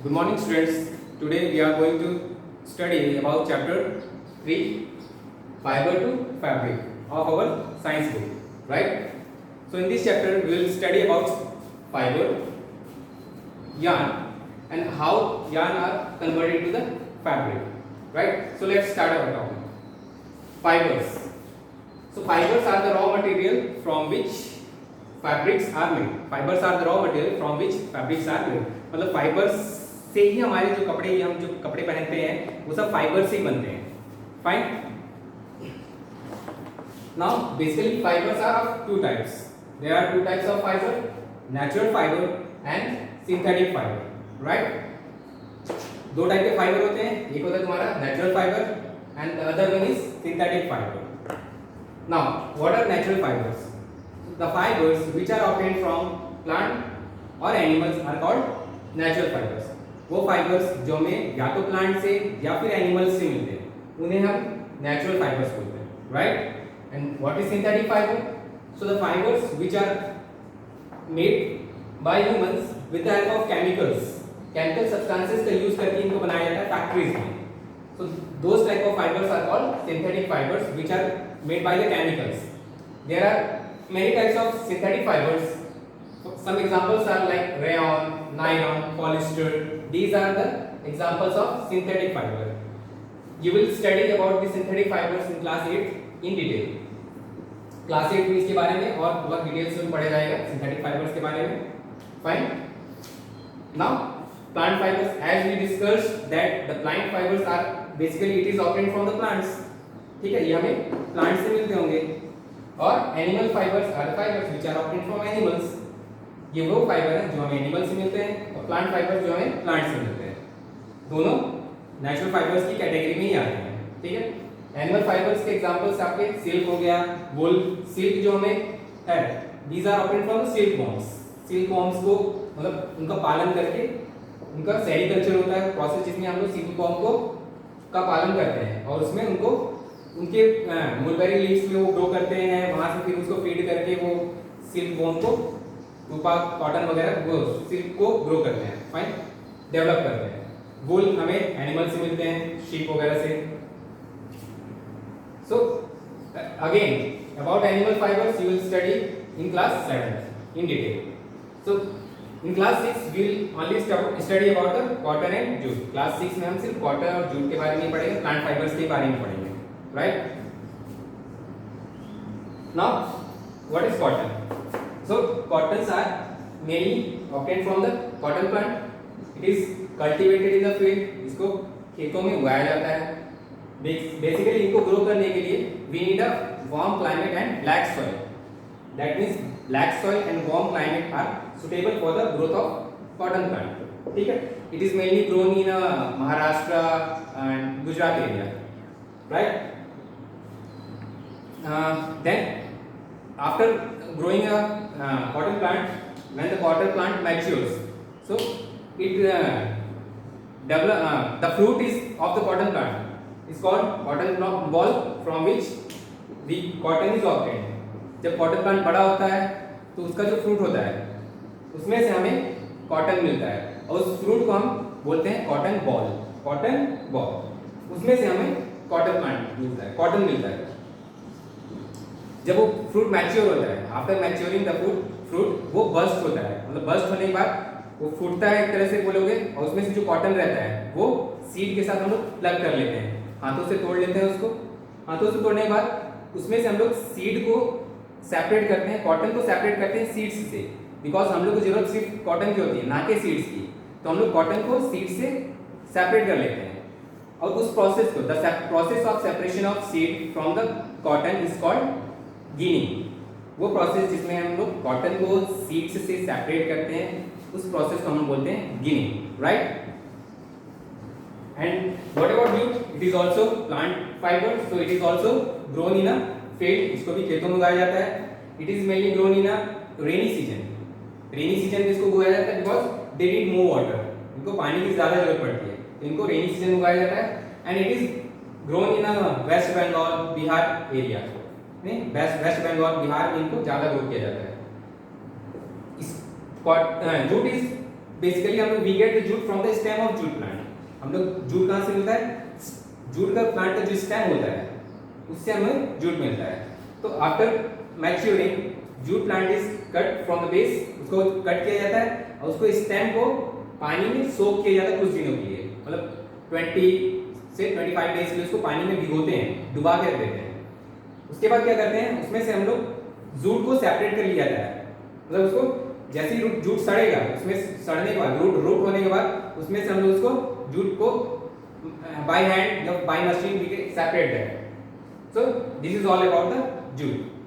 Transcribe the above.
Good morning, students. Today we are going to study about chapter 3, Fiber to Fabric of our science book, right? So in this chapter we will study about fiber, yarn, and how yarn are converted to the fabric, right? So let's start our topic. Fibers. So fibers are the raw material from which fabrics are made. Fibers are the raw material from which fabrics are made. मतलब fibres से ही हमारे जो कपड़े हम जो कपड़े पहनते हैं वो सब फाइबर से ही बनते हैं. Fine. Now basically fibers are of two types. There are two types of fiber: natural fiber and synthetic fiber. Right? दो टाइप के फाइबर होते हैं. एक होता है तुम्हारा natural fibre and the other one is synthetic fiber. Now what are natural fibers? The fibers which are obtained from plant or animals are called natural fibers. वो fibres जो हमें या तो प्लांट से या फिर एनिमल्स से मिलते हैं उन्हें हम नेचुरल फाइबर्स बोलते हैं, right? And what is synthetic fibre? So the fibres which are made by humans with the help of chemical substances का यूज करके इनको बनाया जाता है फैक्ट्रीज में. So those type of fibres are called synthetic fibres which are made by the chemicals. There are many types of synthetic fibers. Some examples are like rayon, nylon, polyester. These are the examples of synthetic fiber. You will study about the synthetic fibers in class 8 in detail. Class 8 में इसके बारे में और बहुत detail से पढ़ा जाएगा synthetic fibers के बारे में. Fine. Now plant fibers, as we discussed that the plant fibers are basically it is obtained from the plants. ठीक है, ये हमें प्लांट से मिलते होंगे. और animal fibres are fibres which are obtained from animals. ये वो फाइबर हैं जो हमें एनिमल से मिलते हैं और प्लांट फाइबर्स जो हमें प्लांट से मिलते हैं. दोनों नेचुरल फाइबर्स की कैटेगरी में ही आते हैं. ठीक है. एनिमल फाइबर्स के एग्जांपल्स आपके सिल्क हो गया, वूल. सिल्क जो हमें है these are obtained from the silk worms. Silk worms को मतलब उनका पालन करके उनका सेरिकल्चर होता है प्रोसेस जिसमें हम लोग सिल्क वॉर्म को का पालन करते हैं और उसमें उनको उनके मलबेरी लीव्स में वो ग्रो करते हैं. वहां से फिर उसको फीड करके वो सिल्क वॉर्म को टूपा कॉटन वगैरह वो सिल्क को ग्रो करते हैं. फाइन. डेवलप करते हैं. वूल हमें एनिमल से मिलते हैं, शीप वगैरह से. So again about animal fibres you will study in class 7 in detail. So in class 6 we will only study about the cotton and jute. Class 6 में हम सिर्फ कॉटन और जूट के बारे में पढ़ेंगे, प्लांट फाइबर्स के बारे में पढ़ेंगे. Right? Now, what is cotton? So, cottons are mainly obtained from the cotton plant. It is cultivated in the field. इसको खेतों में उगाया जाता है. Basically, इनको grow करने के लिए we need a warm climate and black soil. That means black soil and warm climate are suitable for the growth of cotton plant. ठीक है? It is mainly grown in Maharashtra and Gujarat area. Right? Then after growing a cotton plant, when the cotton plant matures, so it develop the fruit is of the cotton plant is called cotton ball from which the cotton is obtained. जब cotton plant बड़ा होता है तो उसका जो fruit होता है उसमें से हमें cotton मिलता है और उस fruit को हम बोलते हैं cotton ball. cotton ball उसमें से हमें cotton plant मिलता है, cotton मिलता है. जब वो फ्रूट मैच्योर होता है, आफ्टर मैच्योरिंग द फ्रूट वो बस्ट होता है. मतलब बस्ट होने के बाद वो फूटता है एक तरह से बोलोगे और उसमें से जो कॉटन रहता है वो सीड के साथ हम लोग प्लग कर लेते हैं, हाथों से तोड़ लेते हैं उसको. हाथों से तोड़ने के बाद उसमें से हम लोग सीड को सेपरेट करते हैं, कॉटन को सेपरेट करते हैं सीड्स से. बिकॉज हम लोग को जरूरत सिर्फ कॉटन की होती है ना कि सीड्स की, तो हम लोग कॉटन को सीड से सेपरेट कर लेते हैं. और उस प्रोसेस को the process of separation of seed from the cotton is called ginning. वो प्रोसेस जिसमें हम लोग कॉटन को सीड्स से सेपरेट करते हैं उस प्रोसेस को हम बोलते हैं ginning. Right? And what about jute? It is also plant fibre. So it is also grown in a field. इसको भी खेतों में उगाया जाता है. It is mainly grown in a rainy season. Rainy season में इसको उगाया जाता है because they need more water. इनको पानी की ज्यादा जरूरत पड़ती है तो इनको रेनी सीजन में उगाया जाता है. And it is grown in a West Bengal Bihar area. नहीं, वेस्ट बंगाल बिहार में इनको ज्यादा ग्रो किया जाता है. जूट इज बेसिकली हम लोग we get the jute from the stem of jute plant. हम लोग जूट कहाँ से मिलता है? जूट का प्लांट का जो स्टेम होता है उससे हमें जूट मिलता है। तो after maturing jute plant is cut from the base, उसको कट किया जाता है और उसको स्टेम को पानी में सोक किया जाता है कुछ दिनों के लिए, मतलब 20 से 25 डेज के लिए उसको पानी में भिगोते हैं, डुबा के रख देते हैं। उसके बाद क्या करते हैं, उसमें से हम लोग जूट को सेपरेट कर लिया जाता है, मतलब उसको जैसे ही जूट सड़ेगा उसमें सड़ने के बाद रूट होने के बाद उसमें से हम लोग उसको जूट को बाय हैंड या by machine we can separate that. So this is all about the jute.